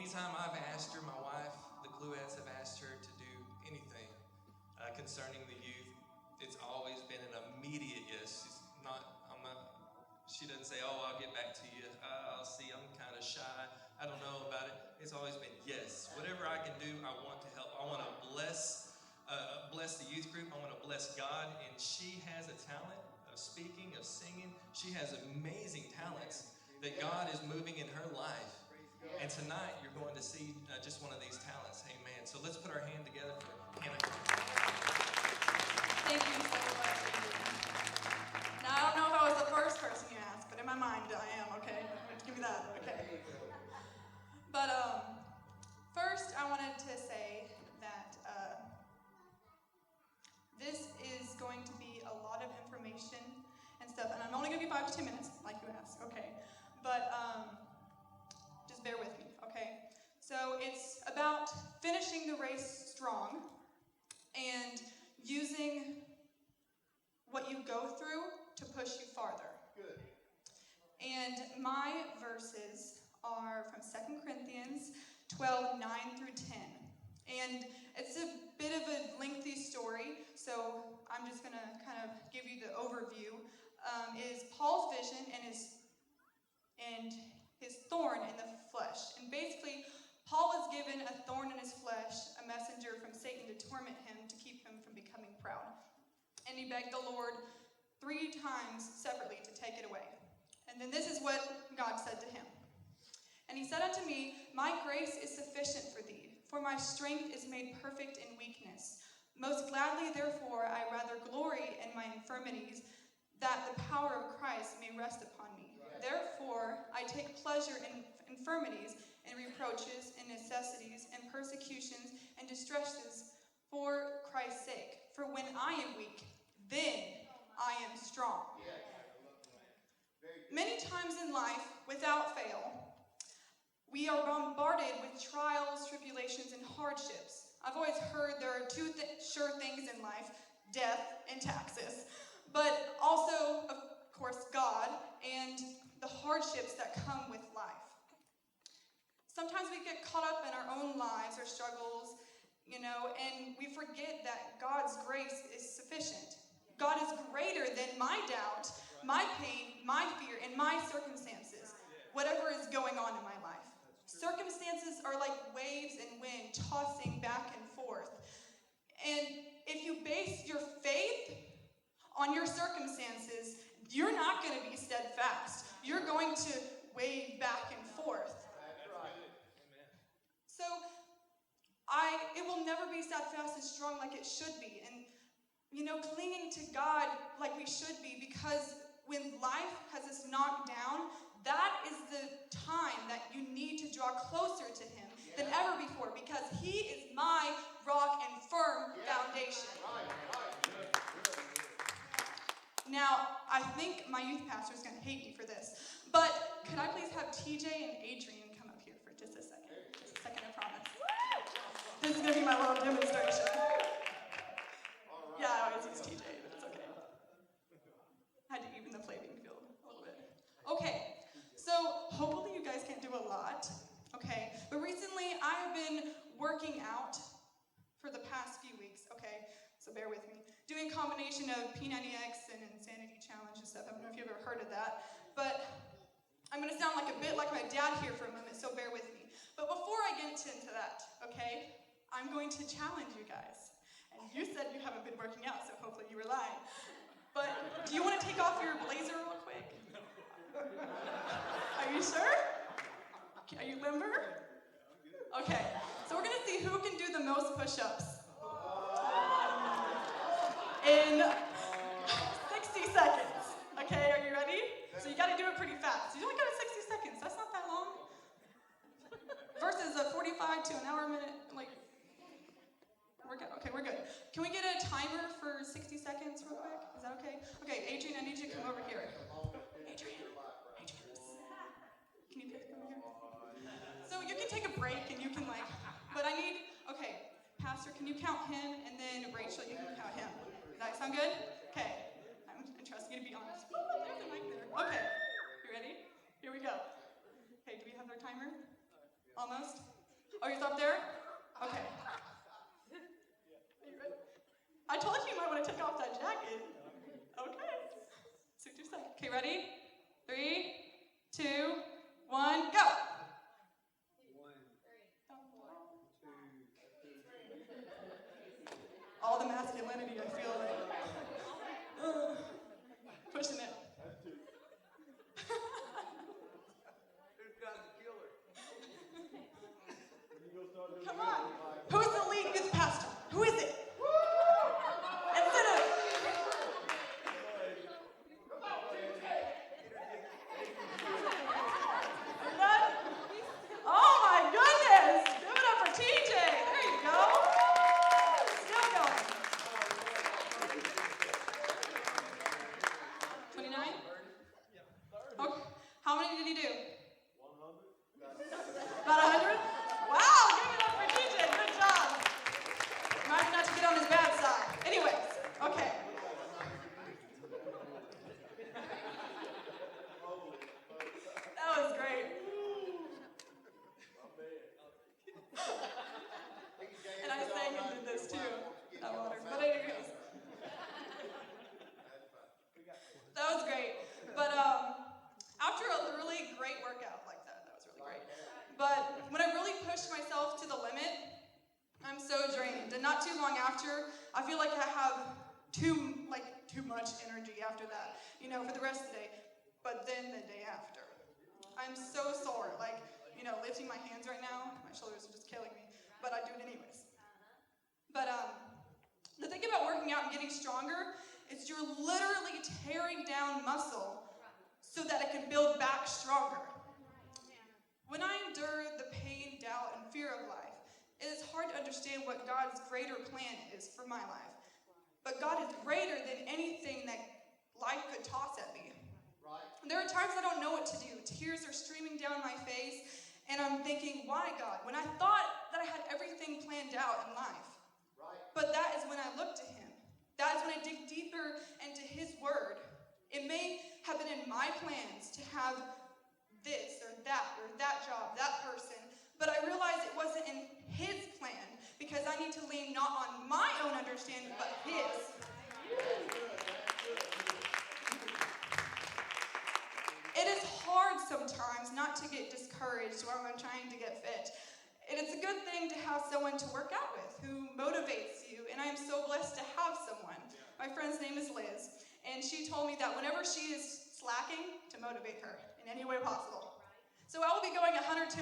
anytime I've asked her, my wife, the Cluettes have asked her to do anything concerning the youth, it's always been an immediate yes. She doesn't say, oh, I'll get back to you. I'll see, I'm kind of shy. I don't know about it. It's always been yes. Whatever I can do, I want to help. I want to bless the youth group. I want to bless God. And she has a talent of speaking, of singing. She has amazing talents that God is moving in her life. And tonight, you're going to see just one of these talents. Amen. So let's put our hand together for Hannah. Thank you so much. Now, I don't know if I was the first person you asked, but in my mind, I am, okay? Give me that, okay? But first, I wanted to say that this is going to be a lot of information and stuff, and I'm only going to be 5 to 10 minutes, like you asked, okay? But just bear with me, okay? So it's about finishing the race strong and using what you go through to push you farther. Good. And my verses are from 2 Corinthians 12, 9 through 10. And it's a bit of a lengthy story, so I'm just going to kind of give you the overview. Is Paul's vision and his thorn in the flesh. And basically, Paul is given a thorn in his flesh, a messenger from Satan to torment him, to keep him from becoming proud. And he begged the Lord 3 times separately to take it away. And then this is what God said to him. And he said unto me, my grace is sufficient for thee, for my strength is made perfect in weakness. Most gladly, therefore, I rather glory in my infirmities, that the power of Christ may rest upon me. Therefore, I take pleasure in infirmities, in reproaches, in necessities, in persecutions, and distresses for Christ's sake. For when I am weak, then I am strong. Many times in life, without fail, we are bombarded with trials, tribulations, and hardships. I've always heard there are 2 sure things in life, death and taxes. But also, of course, God and the hardships that come with life. Sometimes we get caught up in our own lives or struggles, and we forget that God's grace is sufficient. God is greater than my doubt, my pain, my fear, and my circumstances, whatever is going on in my life. Circumstances are like waves and wind tossing back and forth. And if you base your faith on your circumstances, you're not going to be steadfast. You're going to wave back and forth. So it will never be steadfast and strong like it should be. And, clinging to God like we should be, because when life has us knocked down, that is the time that you need to draw closer to Him than ever before, because He is my rock and firm foundation. Now, I think my youth pastor is going to hate me for this, but could I please have TJ and Adrian come up here for just a second? Just a second, I promise. This is going to be my little demonstration. Yeah, I always use TJ, but it's okay. I had to even the playing field a little bit. Okay, so hopefully you guys can't do a lot, okay? But recently I've been working out for the past few weeks, okay? So bear with me. Doing a combination of P90X and Insanity Challenge and stuff. I don't know if you've ever heard of that. But I'm going to sound like a bit like my dad here for a moment, so bear with me. But before I get into that, okay, I'm going to challenge you guys. And you said you haven't been working out, so hopefully you were lying. But do you want to take off your blazer real quick? Are you sure? Are you limber? Okay, so we're going to see who can do the most push-ups in 60 seconds. Okay, are you ready? So you got to do it pretty fast. You only got 60 seconds. That's not that long. Versus a 45 to an hour minute, we're good. Okay, we're good. Can we get a timer for 60 seconds real quick? Is that okay? Okay, Adrian, I need you to come over here. Adrian. Can you come over here? So you can take a break and you can but I need, okay, Pastor, can you count him? And then Rachel, you can count him. Does that sound good? Okay. I'm trusting you to be honest. Oh, there's a mic there. Okay. You ready? Here we go. Okay, do we have our timer? Almost? Oh, you stop there? Okay. I told you might want to take off that jacket. Okay. Suit yourself. Okay, ready? 3, 2, 1, go. 1, 2, 3. All the masculinity, I feel like. Pushing it. Who's got the killer? Come on. Who's the lead youth pastor? Who is it? Instead of... You're done? Oh my goodness! Give it up for TJ. There you go. Still going. 29? Okay. How many did he do? 100. About 100? Wow, give it up for TJ. Good job. Remember not to get on his bad side. Anyways, okay. That was great. And I sang and did this too. That water. But anyways. That was great. But after a really great workout like that was really great. But when I really pushed myself to the limit, I'm so drained. And not too long after, I feel like I have too much energy after that, for the rest of the day. But then the day after, I'm so sore. Lifting my hands right now, my shoulders are just killing me. But I do it anyways. But the thing about working out and getting stronger is you're literally tearing down muscle so that it can build back stronger. When I endure the pain, doubt, and fear of life, it is hard to understand what God's greater plan is for my life. But God is greater than anything that life could toss at me. Right. There are times I don't know what to do. Tears are streaming down my face, and I'm thinking, why, God? When I thought that I had everything planned out in life. Right. But that is when I look to Him. That is when I dig deeper into His Word. It may have been in my plans to have this or that job, that person, but I realized it wasn't in His plan because I need to lean not on my own understanding, but His. It is hard sometimes not to get discouraged while I'm trying to get fit. And it's a good thing to have someone to work out with who motivates you, and I am so blessed to have someone. My friend's name is Liz, and she told me that whenever she is slacking, to motivate her in any way possible. So I will be going 110%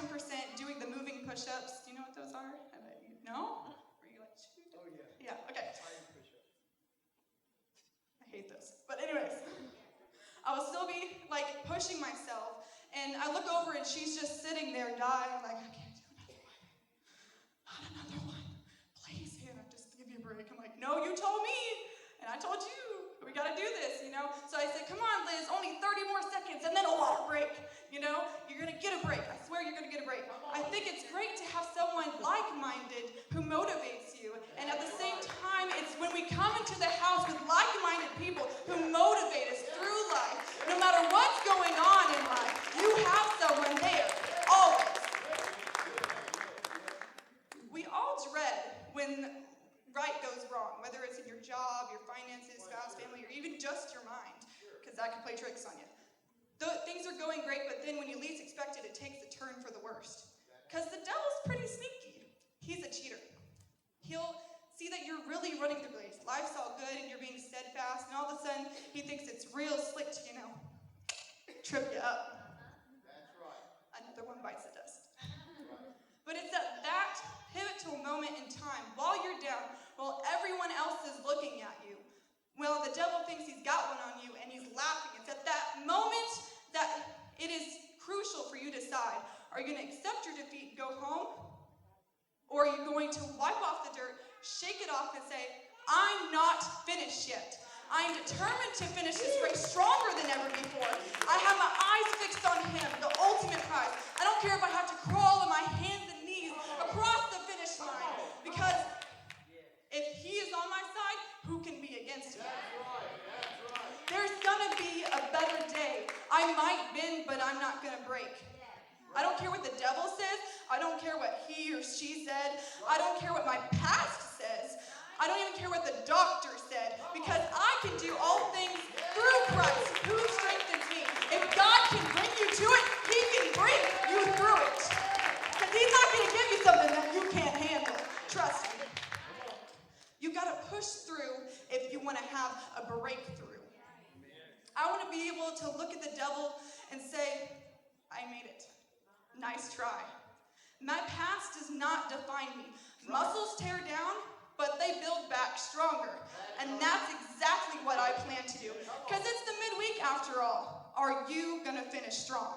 doing the moving push-ups. Do you know what those are? I bet you know? Were you like, shoot? Oh, yeah. Yeah, okay. Fire push-up. I hate those. But anyways, I will still be pushing myself, and I look over and she's just sitting there dying, I can't do another one. Not another one. Please, Hannah, just give me a break. I'm like, no, you told me, and I told you. We gotta do this, So I said, come on, Liz, only 30 more seconds, and then a water break. You're gonna get a break. I swear you're gonna get a break. I think it's great to have someone like-minded who motivates you. And at the same time, it's when we come into the house with like-minded people who motivate us through life. No matter what's going on in life, you have someone there, always. We all dread when right goes wrong, whether it's in your job, your finances, spouse, family, or even just your mind, because that can play tricks on you. Things are going great, but then when you least expect it, it takes a turn for the worst. Because the devil's pretty sneaky. He's a cheater. He'll see that you're really running the race. Life's all good, and you're being steadfast, and all of a sudden, he thinks it's real slick to, trip you up. That's right. Another one bites the dust. But it's at that pivotal moment in time, while you're down, while everyone else is looking at you, well, the devil thinks he's got one on you, and he's laughing. It's at that moment that it is crucial for you to decide, are you going to accept your defeat, go home, or are you going to wipe off the dirt, shake it off, and say, I'm not finished yet. I am determined to finish this race stronger than ever before. I have my eyes fixed on Him, the ultimate prize. I don't care if I have to crawl on my hands and knees across the finish line, because if He is on my side, who can be against me? There's gonna be a better day. I might bend, but I'm not gonna break. I don't care what the devil says. I don't care what he or she said. I don't care what my past says. I don't even care what the doctor said, because I can do all things through Christ who strengthens me. If God can bring you to it, he can bring you through it. Because he's not going to give you something that you can't handle. Trust me. You got to push through if you want to have a breakthrough. I want to be able to look at the devil and say, I made it. Nice try. My past does not define me. Muscles tear down, but they build back stronger. And that's exactly what I plan to do. Because it's the midweek after all. Are you going to finish strong?